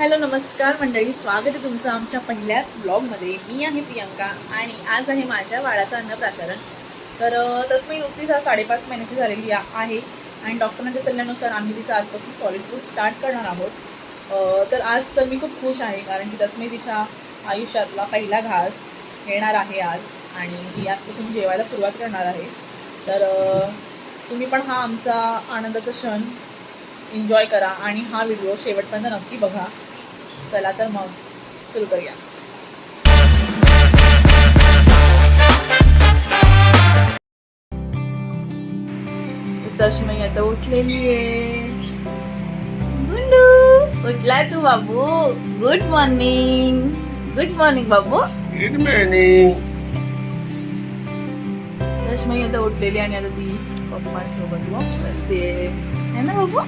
Hello नमस्कार मंडळी, स्वागत आहे तुमचं आमच्या पहिल्याच ब्लॉगमध्ये. मी आहे प्रियंका आणि आज आहे माझ्या बाळाचं अन्नप्राशन. तर तसं नुकतीच 5.5 महिन्याची झालेली आहे आणि डॉक्टरांच्या सल्ल्यानुसार आम्ही तिचं आजपासून सॉलिड फूड स्टार्ट करणार आहोत. तर आज तर मी खूप खुश आहे, कारण की तसं तिच्या आयुष्यातला पहिला घास येणार आहे आज आणि ती आजपासून जेवायला सुरुवात करणार आहे. तर तुम्ही पण हा आमचा आनंदाचा क्षण एन्जॉय करा आणि हा व्हिडिओ शेवटपर्यंत नक्की बघा. चला तर मग सुरू करूया. तश्मई आता उठलेली आहे. गुंडू उठला तू बाबू. Good morning. गुड मॉर्निंग बाबू. Good morning. तश्मई आता उठलेली आणि आता ती पप्पांसोबत वॉक करते है ना बाबू.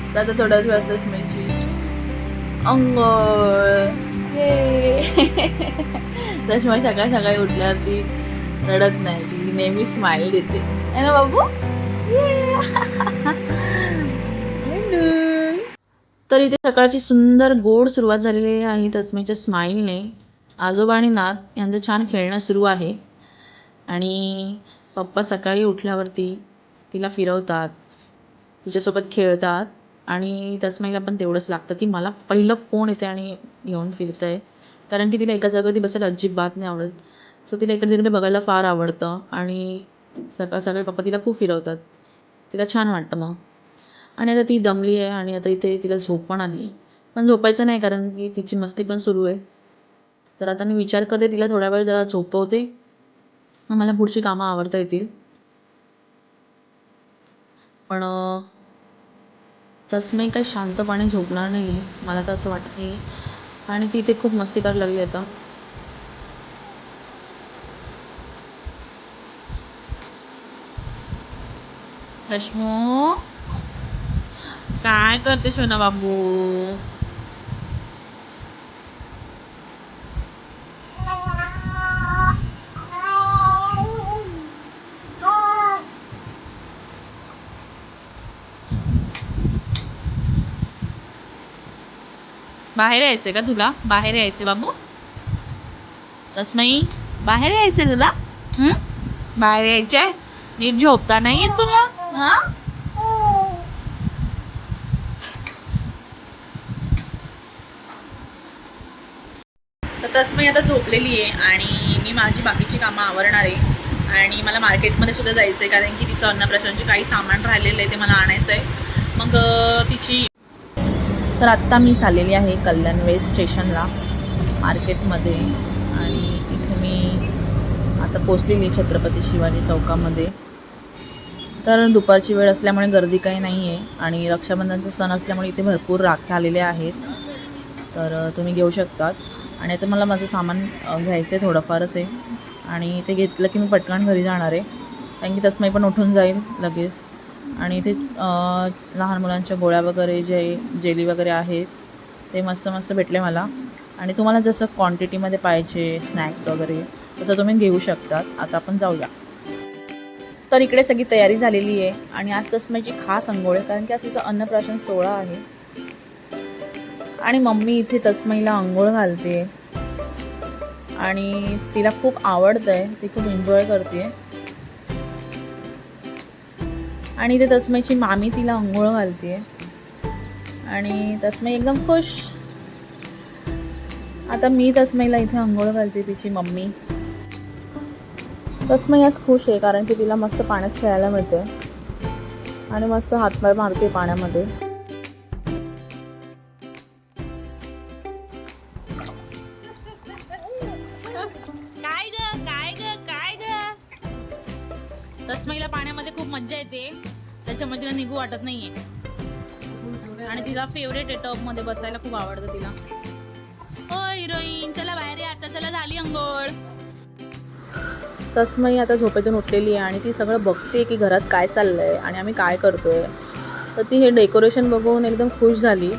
आता थोड्याच वेळात तस्मईची अंघोळ. तस्मई सकाळी सकाळी उठल्यावरती रडत नाही, ती नेहमी स्माइल देते है ना बाबू. तर इथे सकाळची सुंदर गोड सुरुवात झालेली आहे तस्मईच्या स्माइलने. आजोबा आणि नात यांचं छान खेळणं सुरू आहे आणि पप्पा सकाळी उठल्यावरती तिला फिरवतात, तिच्यासोबत खेळतात आणि तस्मईला पण तेवढंच लागतं की मला पहिलं कोण येते आणि घेऊन फिरतं आहे, कारण की तिला एका जागेवरती बसायला अजिबात नाही आवडत. सो तिला इकडे तिकडे बघायला फार आवडतं आणि सकाळ सकाळी पप्पा तिला खूप फिरवतात, तिला छान वाटतं मग. आणि आता ती दमली आहे आणि आता इथे तिला झोप पण आली, पण झोपायचं नाही कारण की तिची मस्ती पण सुरू आहे. तर आता मी विचार करते तिला थोड्या वेळ जरा झोपवते, मग मला पुढची कामं आवरता येतील. पण तस्मई काही शांतपणे झोपणार नाही, मला तर असं वाटत नाही. आणि ती इथे खूप मस्ती करायला लागली आता. तश्मू काय करते सोना बाबू. बाहेर यायचंय का तुला? बाहेर यायचंय बाबू. तस्मई बाहेर यायचंय तुला? बाहेर यायचंय? नीट झोपता नाही येत तुला? हा तर तस्मई आता झोपलेली आहे आणि मी माझी बाकीची कामं आवरणार आहे आणि मला मार्केटमध्ये सुद्धा जायचं आहे, कारण की तिचं अन्नप्राशनचे काही सामान राहिलेलं आहे ते मला आणायचं आहे. मग तिची तर आत्ता मी चाललेली आहे कल्याण वेस्ट स्टेशनला मार्केटमध्ये आणि इथे मी आता पोचलेली छत्रपती शिवाजी चौकामध्ये. तर दुपारची वेळ असल्यामुळे गर्दी काही नाही आहे आणि रक्षाबंधनचा सण असल्यामुळे इथे भरपूर राख्या आलेल्या आहेत, तर तुम्ही घेऊ शकतात. आणि आता मला माझं सामान घ्यायचं आहे, थोडंफारच आहे आणि ते घेतलं की मी पटकन घरी जाणार आहे, कारण की तस्मई पण उठून जाईल लगेच. आणि इथे लहान मुलांच्या गोळ्या वगैरे जेली वगैरे आहेत ते मस्त मस्त भेटले मला. आणि तुम्हाला जसं क्वांटिटीमध्ये पाहिजे स्नॅक्स वगैरे तसं तुम्ही घेऊ शकतात. आता आपण जाऊया. तर इकडे सगळी तयारी झालेली आहे आणि आज तस्मईची खास अंघोळ आहे, कारण की आज तिचा अन्नप्राशन सोहळा आहे आणि मम्मी इथे तस्मईला अंघोळ घालते आणि तिला खूप आवडतं आहे, ती खूप एन्जॉय करते. आणि इथे तस्मईची मामी तिला अंघोळ घालते आणि तस्मई एकदम खुश. आता मी तस्मईला इथे अंघोळ घालते, तिची मम्मी. तस्मई आज खुश आहे कारण की तिला मस्त पाण्यात खेळायला मिळते आणि मस्त हातपाय मारते पाण्यामध्ये. तस्मईला पाण्यामध्ये खूप मज्जा येते, त्याच्यामध्ये तिला निघू वाटत नाहीये आणि तिला फेवरेट आहे टबमध्ये बसायला, खूप आवडतं तिला. ओ हिरोईन चला बाहेर या आता, चला झाली अंघोळ. तस्मई आता झोपेतून उठलेली आहे आणि ती सगळं बघते की घरात काय चाललंय आणि आम्ही काय करतोय. तर ती हे डेकोरेशन बघून एकदम खुश झाली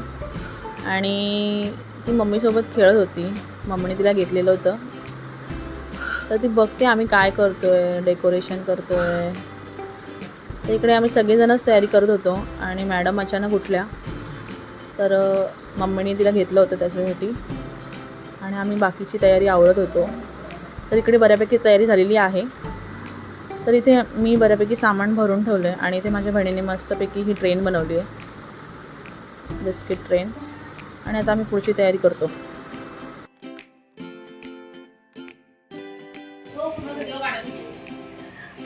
आणि ती मम्मीसोबत खेळत होती, मम्मीने तिला घेतलेलं होतं. तर ती बघते आम्ही काय करतोय, डेकोरेशन करतोय. तर इकडे आम्ही सगळेजणच तयारी करत होतो आणि मॅडम अचानक उठल्या तर मम्मीने तिला घेतलं होतं त्याच्यासाठी आणि आम्ही बाकीची तयारी आवरत होतो. तर इकडे बऱ्यापैकी तयारी झालेली आहे. तर इथे मी बऱ्यापैकी सामान भरून ठेवलं आहे आणि इथे माझ्या बहिणीने मस्तपैकी ही ट्रेन बनवली आहे, बिस्किट ट्रेन. आणि आता आम्ही पुढची तयारी करतो.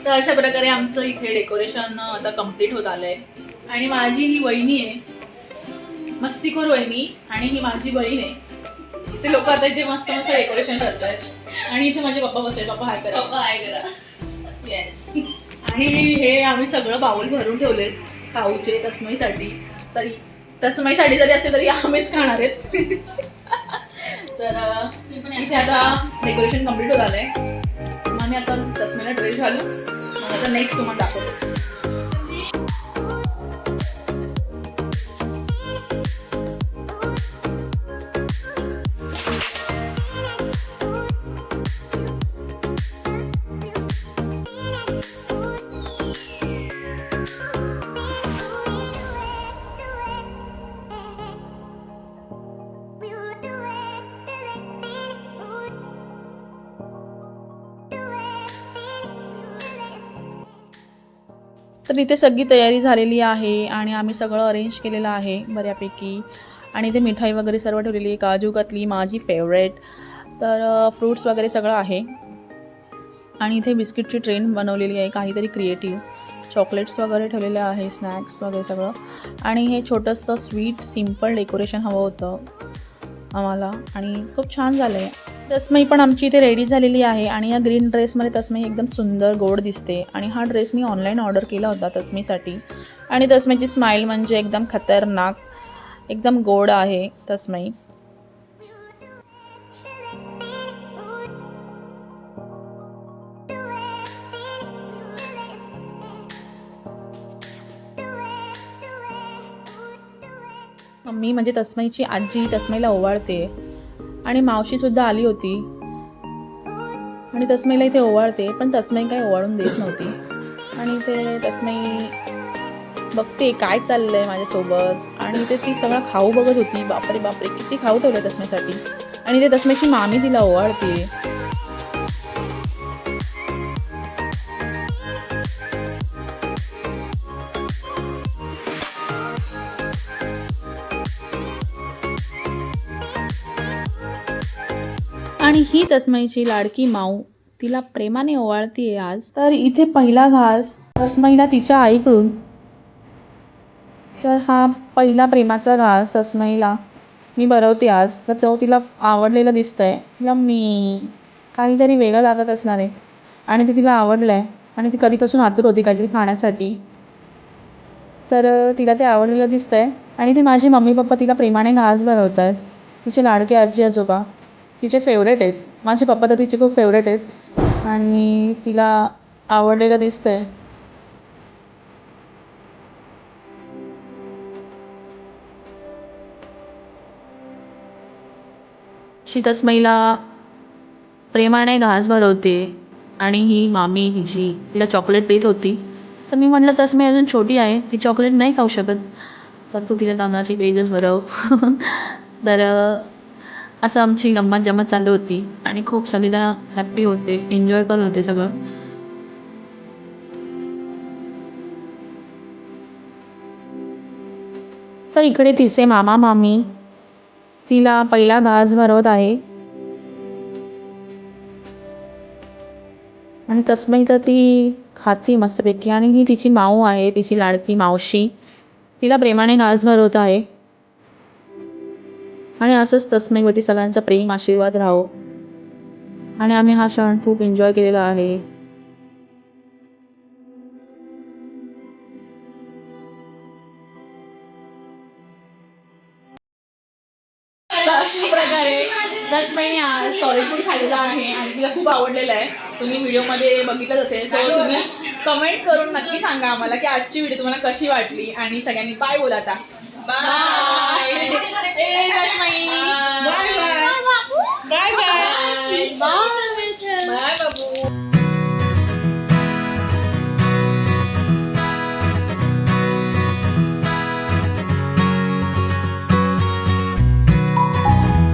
तर अशा प्रकारे आमचं इथे डेकोरेशन आता कंप्लीट होत आलं आहे. आणि माझी ही वहिनी आहे, मस्तीखोर वहिनी, आणि ही माझी बहीण आहे. ते लोक आता इथे मस्त मस्त डेकोरेशन करत आहेत. आणि इथे माझे पप्पा बसले. पप्पा हाय करा. पप्पा हाय करा. येस. आणि हे आम्ही सगळं बाउल भरून ठेवलेत खाऊचे तस्मईसाठी. तरी तस्मईसाठी जरी असले तरी आम्हीच खाणार आहेत. तर इथे आता डेकोरेशन कम्प्लीट होत आलंय. मग मी आता तस्मईला ड्रेस घालू. आता नेक्स्ट तुम्हाला दाखवतो. तर इथे सगळी तयारी झालेली आहे आणि आम्ही सगळं अरेंज केलेलं आहे बऱ्यापैकी. आणि इथे मिठाई वगैरे सर्व ठेवलेली आहे. काजू कतली माझी फेवरेट. तर फ्रूट्स वगैरे सगळं आहे. आणि इथे बिस्किटची ट्रेन बनवलेली आहे, काहीतरी क्रिएटिव्ह. चॉकलेट्स वगैरे ठेवलेले आहे, स्नॅक्स वगैरे सगळं. आणि हे छोटंसं स्वीट सिम्पल डेकोरेशन हवं होतं आम्हाला आणि खूप छान झालं आहे. तस्मई पण आमची इथे रेडी झालेली आहे. आणि या ग्रीन ड्रेसमध्ये तस्मई एकदम सुंदर गोड दिसते. आणि हा ड्रेस मी ऑनलाईन ऑर्डर केला होता तस्मीसाठी. आणि तस्मईची स्माईल म्हणजे एकदम खतरनाक, एकदम गोड आहे तस्मई. मम्मी म्हणजे तस्मईची आजी तस्मईला ओवाळते. आणि मावशीसुद्धा आली होती आणि तस्मईला इथे ओवाळते. पण तस्मई काही ओवाळून देत नव्हती. आणि ते तस्मई बघते काय चाललं आहे माझ्यासोबत. आणि ते ती सगळं खाऊ बघत होती. बापरे बापरे किती खाऊ ठेवलं तस्मईसाठी. आणि ते तस्मईची मामी तिला ओवाळते. आणि ही तस्मईची लाडकी माऊ तिला प्रेमाने ओवाळतीये आज. तर इथे पहिला घास तस्मईला तिच्या आईकडून. तर हा पहिला प्रेमाचा घास तस्मईला मी बनवते आज. तर तो तिला आवडलेला दिसतंय. तिला मी काहीतरी वेगळं लागत असणार आहे आणि ते तिला आवडलं आहे. आणि ती कधीपासून आतुर होती काहीतरी खाण्यासाठी. तर तिला ते आवडलेलं दिसतंय. आणि ते माझे मम्मी पप्पा तिला प्रेमाने घास बनवत आहेत. तिचे लाडके आजी आजोबा तिचे फेवरेट आहेत. माझे पप्पा तर तिचे खूप फेवरेट आहेत आणि तिला आवडलेलं दिसतंय. तस्मईला प्रेमाने घास भरवते. आणि ही मामी हिची तिला चॉकलेट देत होती. तर मी म्हटलं तस्मई अजून छोटी आहे, ती चॉकलेट नाही खाऊ शकत, तर तू तिला तांदळाची पेजच भरव. तर असं आमची गंमत जमत चालू होती. आणि खूप सगळीला हॅप्पी होते, एन्जॉय करत होते सगळं. तर इकडे तिचे मामा मामी तिला पहिला घास भरवत आहे. आणि तस्मई तर ती खाती मस्तपैकी. आणि ही तिची माऊ आहे, तिची लाडकी मावशी, तिला प्रेमाने घास भरवत आहे. आणि असंच तस्मईवरती सगळ्यांचा प्रेम आशीर्वाद राहो. आणि आम्ही हा क्षण खूप एन्जॉय केलेला आहे. अशा प्रकारे तस्मईने आज सॉलिड फूड खाल्लेलं आहे आणि तिला खूप आवडलेलं आहे. तुम्ही व्हिडिओमध्ये बघितलंच असेल. सो तुम्ही कमेंट करून नक्की सांगा आम्हाला की आजची व्हिडिओ तुम्हाला कशी वाटली. आणि सगळ्यांनी बाय बोला आता. Bye Tasmai. Bye bye bye bye bye बाबू.